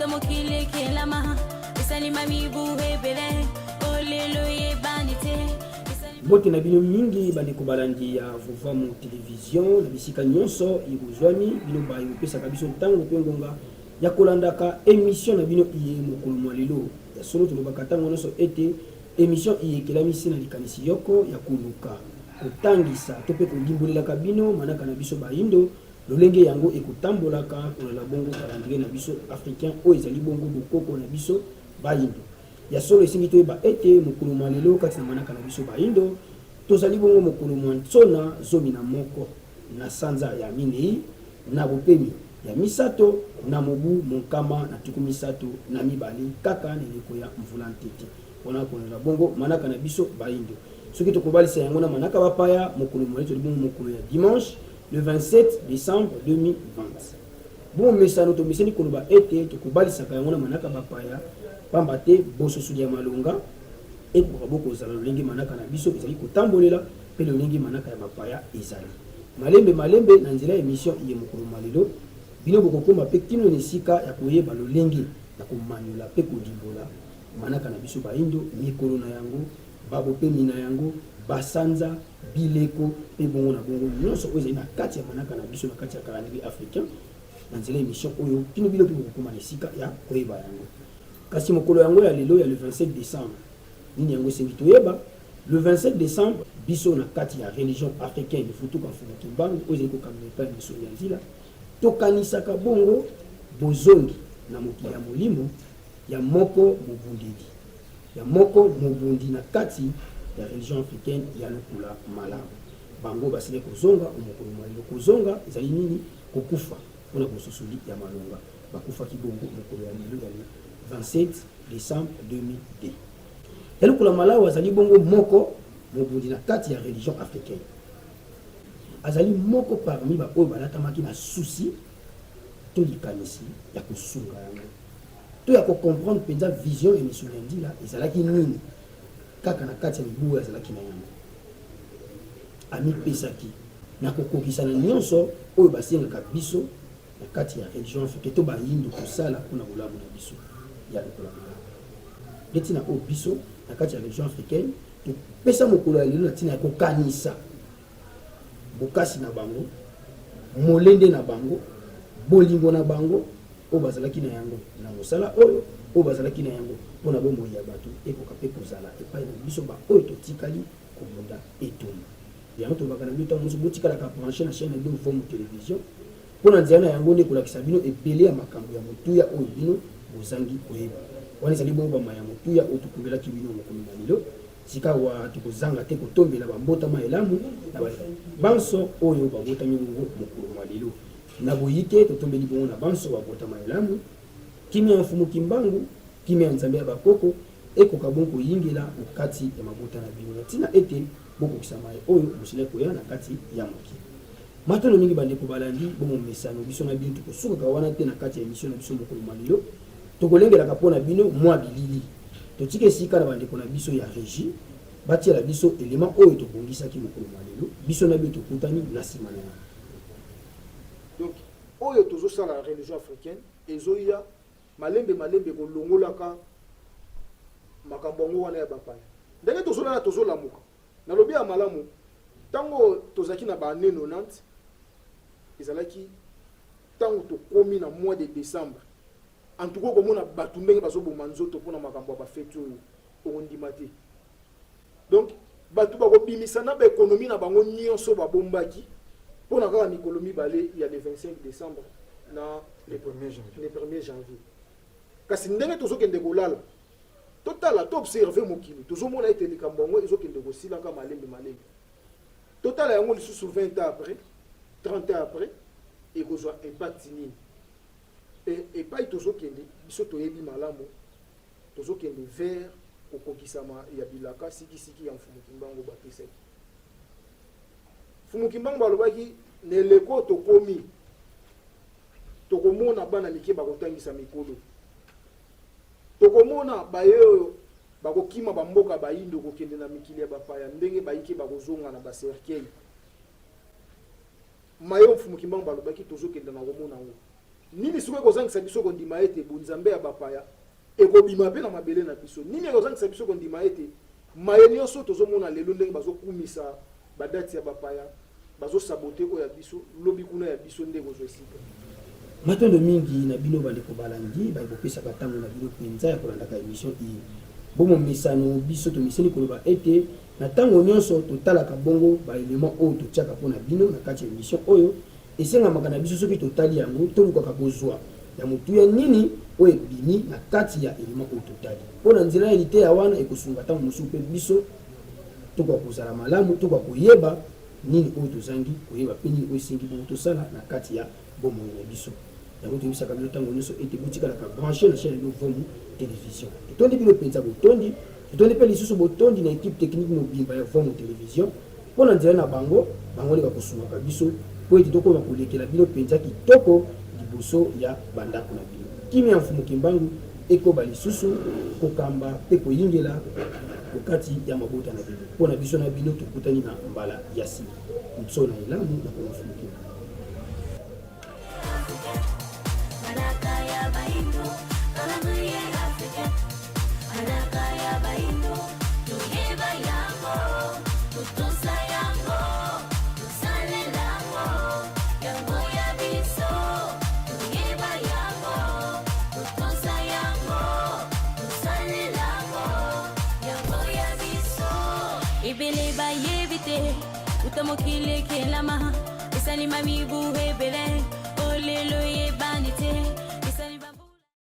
mokile kelama salima mibu hebele olelo ye banite. Bote na bino mingi bande kubalandi ya Vuvamu Television na bisika nyonso iguzwami bino bayi pesa kabiso ntango pengonga ya kolandaka émission na bino iye mokolo mwalelo ya solo tulobaka tango nyonso ete émission iye kelamisi na likanisi yoko ya kuluka kotangisa to pe kodimbolelaka bino manaka na biso bayindo lolenge yango ekotambolaka kolala bongo calendrier na biso africain o ezali bongo bokoko na biso bayindo ya solo esingi toyeba ete mokolo mwalelo kati na manaka na biso bayindo tozali bongo mokolo mwantsona zomi na moko na sanza ya minei na bopemi ya misato na mobu monkama na tuku misato na mibale kaka na eleko ya mvula ntete mpona kolela bongo manaka na biso bayindo soki tokobalisa yango na manaka bapaya mokolo mwalelo tozali bongo mokolo ya dimanche le 27 décembre 2020 bon mesano tomeseni koloba ete tokobalisaka yango na manaka bapaya pamba te bososoli ya malonga ekoka bokozala lolenge manaka na biso ezali kotambolela mpe lolenge manaka ya bapaya ezali malembe na nzela ya émission iye mokolo mwalelo bino bokokoma mpe kino na esika ya koyeba lolenge ya komanyola mpe kodimbola manaka na biso bayindo mikolo na yango babopemi na yango basanza bileko mpe bongo na bongo nyonso oyo ezali na kati ya manaka na biso na kati ya calendrier africain na nzela ya émission oyo kino bino mpe bokokoma na esika ya koyeba yango kasi mokolo yango ya lelo ya le 27 décembre nini yango esengi toyeba le 27 décembre biso na kati ya religion africaine efutuka mfumu kimbangu oyo ezali kokamela epai ya biso ya nzela tokanisaka bongo bozongi na mokili ya molimo ya moko mobundeli ya moko mobundi na kati ya religion africaine ya lokula malamu bango basile kozonga omokolo mwalelo kozonga ezali nini kokufa mpona kososoli ya malonga bakufaki bongo mokolo ya lelo ya 27 décembre 2002 ya lokula malamu azali bongo moko mobundi na kati ya religion africaine azali moko parmi baoyo balatamaki na susi to likanisi ya kosunga yango to ya kocomprendre mpenza vision émission ya ndila ezalaki nini kaka na kati ya mibu azalaki na yango amipesaki na kokokisa na nyonso oyo basengaka biso na kati ya religion africaine to bayindo kosala mpona bolamu na biso ya lokola malamu neti na oyo biso na kati ya religion africaine topesa mokolo ya lelo na ntina ya kokanisa bokasi na bango molende na bango bolingo na bango oyo bazalaki na yango na mosala oyo bazalaki na yango mpona bomoi ya bato ekoka mpe kozala epai na biso baoyo totikali kobunda etumba yango tolobaka na bino ntango mosusu botikalaka branche na chaîne de Vuvamu Television mpona nzela na yango nde kolakisa bino ebele ya makambo ya motuya oyo bino bozangi koyeba wana ezali bongo bama ya motuya oyo tokumbelaki bino mokolo na lelo sika wa tokozanga te kotombela bambotama elamu na banso oyo babotami bongo mokolo mwa lelo na boyi te totombeli bongo na banso babotama elamu kimia ya mfumu kimbangu kimia ya nzambe ya bakoko ekoka bongo koyingela okati ya mabota na bino na ntina ete bokokisa mai oyo bosila koya na kati ya mokili matano mingi bandeko balandi bongo mesano biso na bino tokosukaka wana te na kati ya émission na biso mokolo mwa lelo tokolengelaka mpo na bino mwa bilili totika esika na bandeko na biso ya régie batiela biso élément oyo tobongisaki mokolo mwa lelo biso na bino tokutani na nsima na yango donc oyo tozosala religion africaine ezoya malembe kolongolaka makambo yango wana ya bapaya ndenge tozolala tozolamuka nalobi ya malamu ntango tozalaki na baannée 90 ezalaki ntango tokomi na mois de décembre en tout cas komona bato ndenge bazoboma nzoto mpona makambo ya bafeti oyo okondima te donc bato bakobimisa na baekonomi na bango nyonso babombaki mpona kaka mikolo mibale ya le 25 décembre na le 1er janvier kasi ndenge tozokende kolala totala toobserve mokili tozomona ete likambo yango ezokende kosilaka malembe totala yango lisusu 20 ans après 30 ans après ekozwa impact nini epai tozokende biso toyebi malamu tozokende vers kokokisama ya bilaka sikisiki ya mfumu kimbangu bapesaki mfumu kimbangu balobaki neleko tokomi tokomona bana mike bakotangisa mikolo tokomona bayo bakokima bamboka bayindo kokende na mikili ya bapaya ndenge bayike bakozonga na bacercueil mayo mfumu kimbangu balobaki tozokende na komona ngo nini soki ekozangisa biso kondima ete bonzambe ya bapaya ekobima mpe na mabele na biso, nini ekozangisa biso kondima ete maye nyonso tozomona lelo ndenge bazokumisa badati ya bapaya bazosabote oyo ya biso lobi kuna ya biso ndenge ozosika matondo mingi na bino bandeko balandi bakopesaka ntango na bino mpenza ya kolandaka émission iyi bomo mesano biso tomiseni koloba ete na ntango nyonso totalaka bongo baelema oyo totiaka mpona bino na kati ya émission oyo esengamaka na biso soki totali yango tolukaka kozwa ya motuya nini oyo ebimi na kati ya elema oyo totali mpona nzela ya lite ya wana ekosunga ntango mosusu mpe biso tokoka kozala malamu tokoka koyeba nini oyo tozangi koyeba mpe nini oyo esengi bongo tosala na kati ya bomoi na biso yango toyebisaka bino ntango nyonso ete botikalaka branche na chaîne eno Vomu télévision etondi bino mpenza botondi etondi mpe lisusu botondi na équipe technique mobimba ya Vomu télévision mpona nzela na bango nde bakosungaka biso po ete tokoma kolekela bino mpenza kitoko liboso ya bandako na bino kimia ya mfumu kimbangu ekoba lisusu kokamba mpe koyingela kokati ya mabota na bino mpona biso na bino tokutani na mbala ya sili mso na elamu na komafumuki Ibele ba yebite utamokile kelama esalima mibu hebele